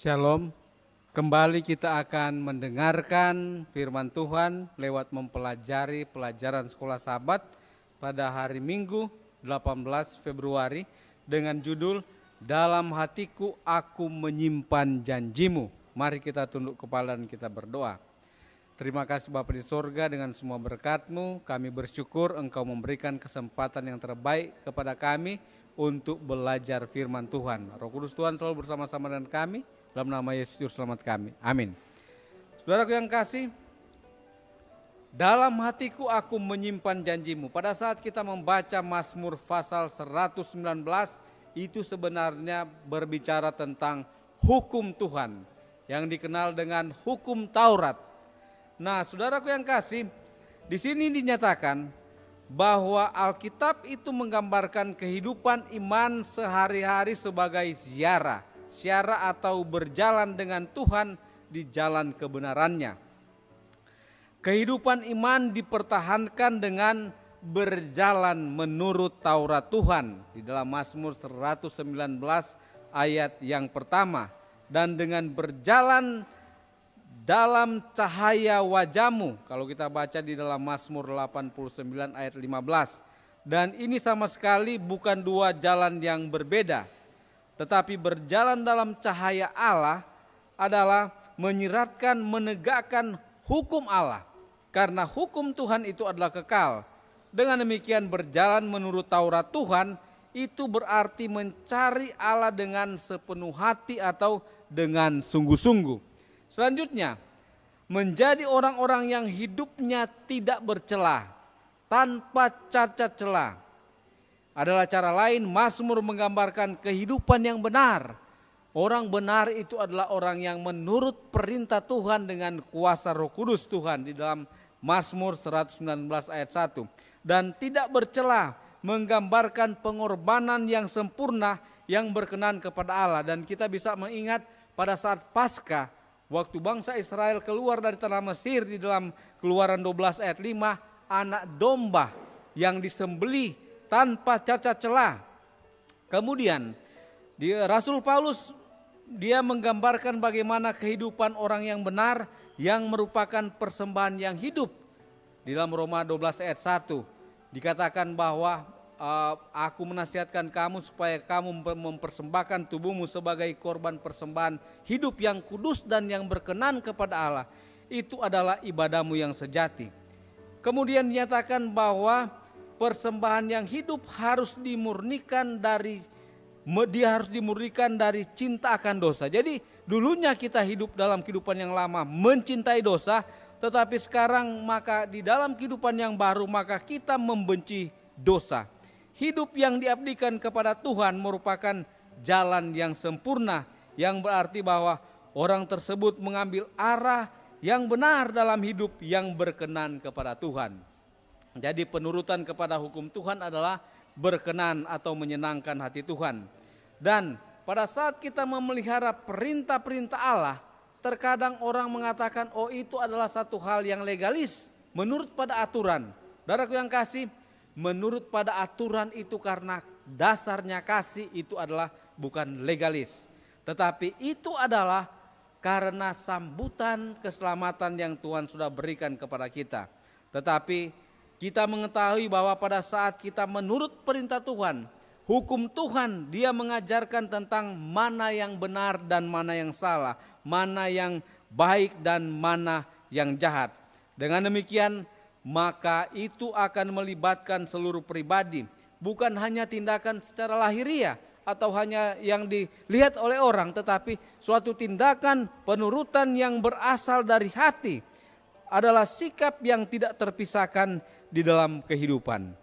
Shalom, kembali kita akan mendengarkan firman Tuhan lewat mempelajari pelajaran sekolah Sabat pada hari Minggu 18 Februari dengan judul Dalam Hatiku Aku Menyimpan Janjimu. Mari kita tunduk kepala dan kita berdoa. Terima kasih Bapa di sorga, dengan semua berkat-Mu kami bersyukur Engkau memberikan kesempatan yang terbaik kepada kami untuk belajar firman Tuhan. Roh Kudus Tuhan selalu bersama-sama dengan kami, dalam nama Yesus Juru Selamat kami. Amin. Saudaraku yang kasih, dalam hatiku aku menyimpan janjimu. Pada saat kita membaca Mazmur pasal 119, itu sebenarnya berbicara tentang hukum Tuhan yang dikenal dengan hukum Taurat. Nah, saudaraku yang kasih, di sini dinyatakan bahwa Alkitab itu menggambarkan kehidupan iman sehari-hari sebagai ziarah atau berjalan dengan Tuhan di jalan kebenarannya. Kehidupan iman dipertahankan dengan berjalan menurut Taurat Tuhan di dalam Mazmur 119 ayat yang pertama, dan dengan berjalan dalam cahaya wajahmu, kalau kita baca di dalam Mazmur 89 ayat 15. Dan ini sama sekali bukan dua jalan yang berbeda, tetapi berjalan dalam cahaya Allah adalah menyiratkan, menegakkan hukum Allah, karena hukum Tuhan itu adalah kekal. Dengan demikian berjalan menurut Taurat Tuhan itu berarti mencari Allah dengan sepenuh hati atau dengan sungguh-sungguh. Selanjutnya, menjadi orang-orang yang hidupnya tidak bercela, tanpa cacat celah, adalah cara lain Mazmur menggambarkan kehidupan yang benar. Orang benar itu adalah orang yang menurut perintah Tuhan dengan kuasa Roh Kudus Tuhan di dalam Mazmur 119 ayat 1. Dan tidak bercela menggambarkan pengorbanan yang sempurna yang berkenan kepada Allah. Dan kita bisa mengingat pada saat Paskah, waktu bangsa Israel keluar dari tanah Mesir di dalam Keluaran 12 ayat 5, anak domba yang disembelih tanpa cacat celah. Kemudian Rasul Paulus dia menggambarkan bagaimana kehidupan orang yang benar yang merupakan persembahan yang hidup. Di dalam Roma 12 ayat 1 dikatakan bahwa aku menasihatkan kamu supaya kamu mempersembahkan tubuhmu sebagai korban persembahan hidup yang kudus dan yang berkenan kepada Allah. Itu adalah ibadahmu yang sejati. Kemudian dinyatakan bahwa persembahan yang hidup harus dimurnikan dari cinta akan dosa. Jadi dulunya kita hidup dalam kehidupan yang lama mencintai dosa, tetapi sekarang maka di dalam kehidupan yang baru maka kita membenci dosa. Hidup yang diabdikan kepada Tuhan merupakan jalan yang sempurna, yang berarti bahwa orang tersebut mengambil arah yang benar dalam hidup yang berkenan kepada Tuhan. Jadi penurutan kepada hukum Tuhan adalah berkenan atau menyenangkan hati Tuhan. Dan pada saat kita memelihara perintah-perintah Allah, terkadang orang mengatakan, oh itu adalah satu hal yang legalis, menurut pada aturan. Saudaraku yang kasih, menurut pada aturan itu karena dasarnya kasih itu adalah bukan legalis. Tetapi itu adalah karena sambutan keselamatan yang Tuhan sudah berikan kepada kita. Tetapi kita mengetahui bahwa pada saat kita menurut perintah Tuhan, hukum Tuhan dia mengajarkan tentang mana yang benar dan mana yang salah, mana yang baik dan mana yang jahat. Dengan demikian maka itu akan melibatkan seluruh pribadi, bukan hanya tindakan secara lahiriah atau hanya yang dilihat oleh orang, tetapi suatu tindakan penurutan yang berasal dari hati adalah sikap yang tidak terpisahkan di dalam kehidupan.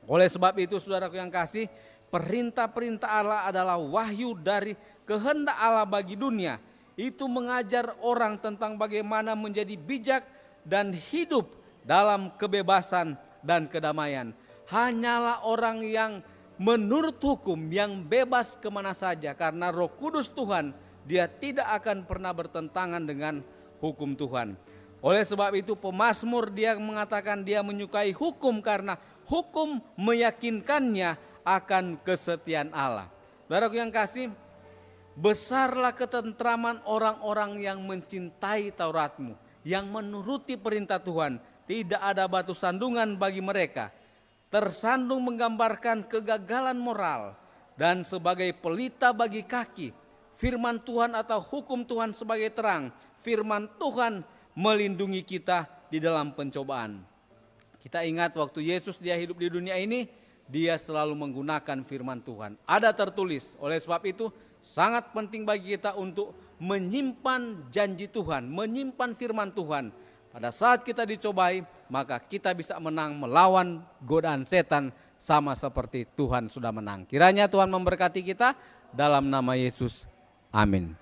Oleh sebab itu saudaraku yang kasih, perintah-perintah Allah adalah wahyu dari kehendak Allah bagi dunia. Itu mengajar orang tentang bagaimana menjadi bijak dan hidup dalam kebebasan dan kedamaian. Hanyalah orang yang menurut hukum yang bebas kemana saja, karena Roh Kudus Tuhan dia tidak akan pernah bertentangan dengan hukum Tuhan. Oleh sebab itu pemazmur dia mengatakan dia menyukai hukum karena hukum meyakinkannya akan kesetiaan Allah. Saudaraku yang kasih, Besarlah ketentraman orang-orang yang mencintai Tauratmu, yang menuruti perintah Tuhan. Tidak ada batu sandungan bagi mereka. Tersandung menggambarkan kegagalan moral, dan sebagai pelita bagi kaki. Firman Tuhan atau hukum Tuhan sebagai terang. Firman Tuhan melindungi kita di dalam pencobaan. Kita ingat waktu Yesus dia hidup di dunia ini, dia selalu menggunakan firman Tuhan. Ada tertulis, oleh sebab itu sangat penting bagi kita untuk menyimpan janji Tuhan, menyimpan firman Tuhan. Pada saat kita dicobai, maka kita bisa menang melawan godaan setan sama seperti Tuhan sudah menang. Kiranya Tuhan memberkati kita dalam nama Yesus. Amin.